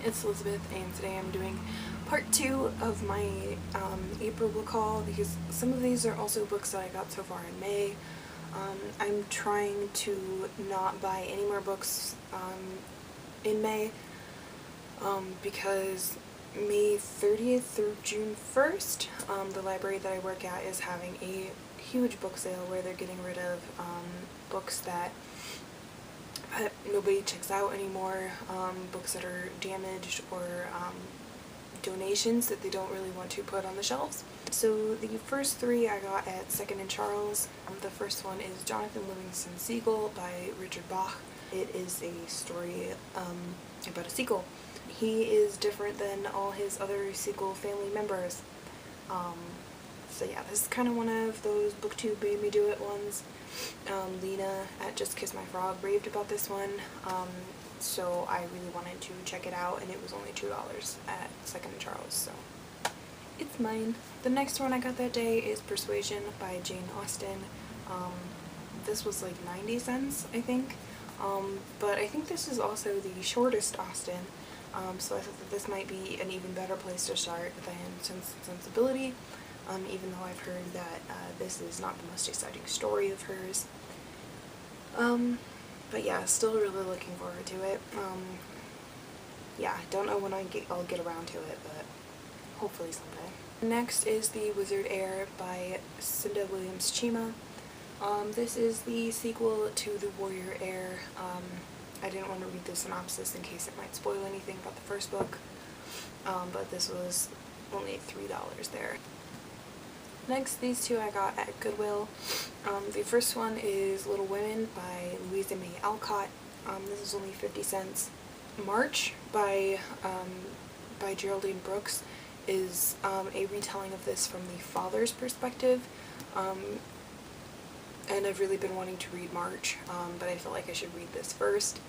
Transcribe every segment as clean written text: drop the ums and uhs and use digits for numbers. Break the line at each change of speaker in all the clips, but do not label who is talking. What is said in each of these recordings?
it's Elizabeth, and today I'm doing part 2 of my April book haul, because some of these are also books that I got so far in May. I'm trying to not buy any more books in May because May 30th through June 1st, the library that I work at is having a huge book sale where they're getting rid of books that nobody checks out anymore, books that are damaged or donations that they don't really want to put on the shelves. So the first 3 I got at Second and Charles. The first one is Jonathan Livingston Seagull by Richard Bach. It is a story about a seagull. He is different than all his other seagull family members. So yeah, this is kind of one of those booktube made me do it ones. Lena at Just Kiss My Frog raved about this one, so I really wanted to check it out, and it was only $2 at Second and Charles, so it's mine. The next one I got that day is Persuasion by Jane Austen. This was like 90 cents, I think, but I think this is also the shortest Austen, so I thought that this might be an even better place to start than Sense and Sensibility. Even though I've heard that this is not the most exciting story of hers. But yeah, still really looking forward to it. Yeah, don't know when I'll get around to it, but hopefully someday. Next is The Wizard Heir by Cinda Williams Chima. This is the sequel to The Warrior Heir. I didn't want to read the synopsis in case it might spoil anything about the first book, but this was only $3 there. Next, these 2 I got at Goodwill. The first one is Little Women by Louisa May Alcott. This is only 50 cents. March by Geraldine Brooks is a retelling of this from the father's perspective. And I've really been wanting to read March, but I feel like I should read this first.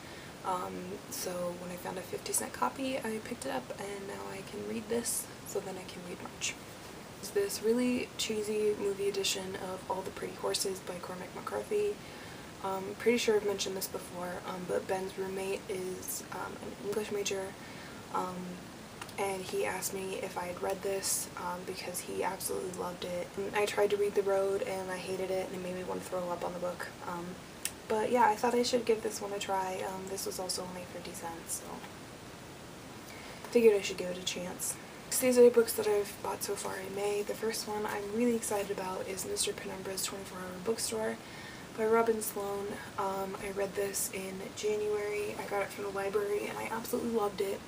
So when I found a 50-cent copy, I picked it up, and now I can read this, so then I can read March. Is this really cheesy movie edition of All the Pretty Horses by Cormac McCarthy. Pretty sure I've mentioned this before, but Ben's roommate is an English major, and he asked me if I had read this because he absolutely loved it. I tried to read The Road and I hated it, and it made me want to throw up on the book. But yeah, I thought I should give this one a try. This was also only 50 cents, so figured I should give it a chance. These are the books that I've bought so far in May. The first one I'm really excited about is Mr. Penumbra's 24-Hour Bookstore by Robin Sloan. I read this in January. I got it from the library and I absolutely loved it.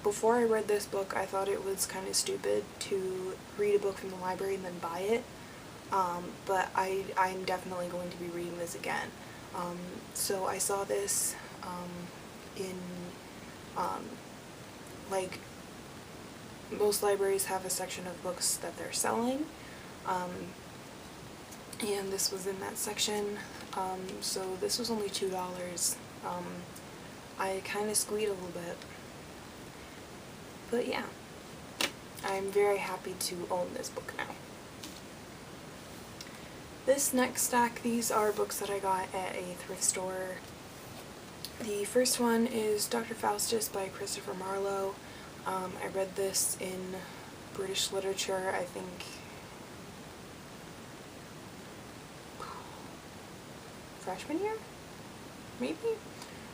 Before I read this book, I thought it was kind of stupid to read a book from the library and then buy it, but I'm definitely going to be reading this again. So I saw this in like, most libraries have a section of books that they're selling, and this was in that section, so this was only $2. I kind of squeaked a little bit, but yeah, I'm very happy to own this book now. This next stack, these are books that I got at a thrift store. The first one is Dr. Faustus by Christopher Marlowe. I read this in British literature, I think, freshman year? Maybe?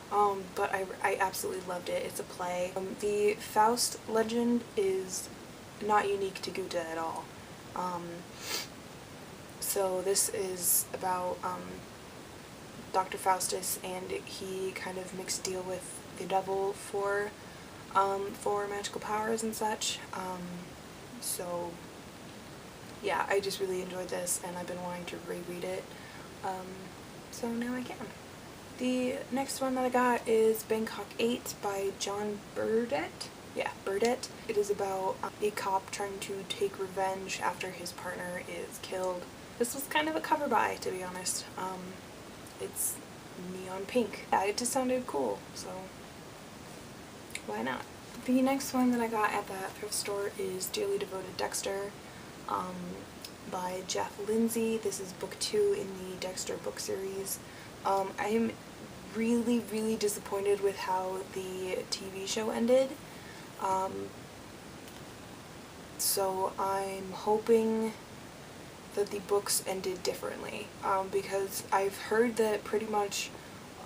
But I absolutely loved it. It's a play. The Faust legend is not unique to Goethe at all. So this is about Dr. Faustus, and he kind of makes a deal with the devil for magical powers and such. So yeah, I just really enjoyed this, and I've been wanting to reread it, so now I can. The next one that I got is Bangkok 8 by John Burdett. Yeah, Burdett. It is about a cop trying to take revenge after his partner is killed. This was kind of a cover buy, to be honest. It's neon pink. Yeah, it just sounded cool, so why not? The next one that I got at that thrift store is Dearly Devoted Dexter by Jeff Lindsay. This is book 2 in the Dexter book series. I am really, really disappointed with how the TV show ended. So I'm hoping that the books ended differently, because I've heard that pretty much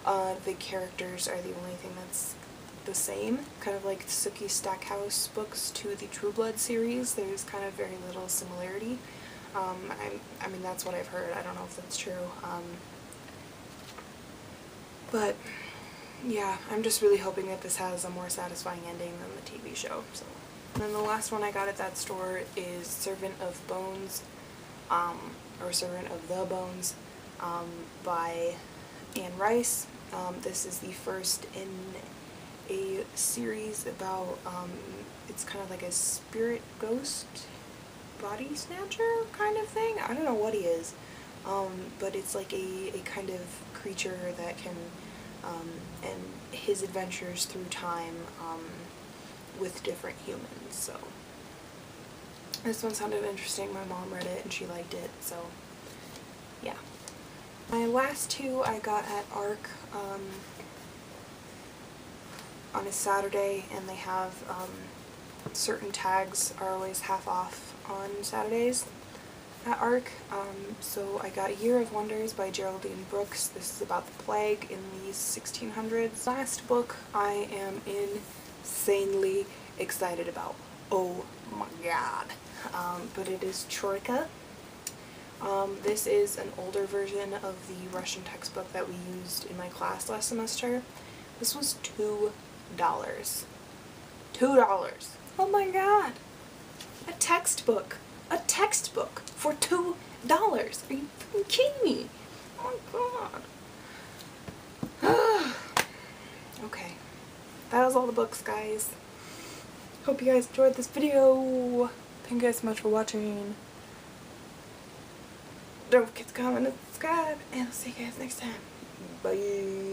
the characters are the only thing that's the same, kind of like Sookie Stackhouse books to the True Blood series. There's kind of very little similarity. I mean, that's what I've heard. I don't know if that's true. But yeah, I'm just really hoping that this has a more satisfying ending than the TV show. So, and then the last one I got at that store is Servant of Bones, or Servant of the Bones, by Anne Rice. This is the first in a series about, it's kind of like a spirit ghost body snatcher kind of thing. I don't know what he is, but it's like a kind of creature that can, and his adventures through time with different humans. So this one sounded interesting. My mom read it and she liked it, so yeah. My last two I got at ARC on a Saturday, and they have certain tags are always half off on Saturdays at ARC. So I got Year of Wonders by Geraldine Brooks. This is about the plague in the 1600s. Last book I am insanely excited about. Oh my god. But it is Troika. This is an older version of the Russian textbook that we used in my class last semester. This was $2. $2. Oh my god. A textbook. A textbook for $2. Are you fucking kidding me? Oh my god. Okay. That was all the books, guys. Hope you guys enjoyed this video. Thank you guys so much for watching. Don't forget to comment and subscribe, and I'll see you guys next time. Bye.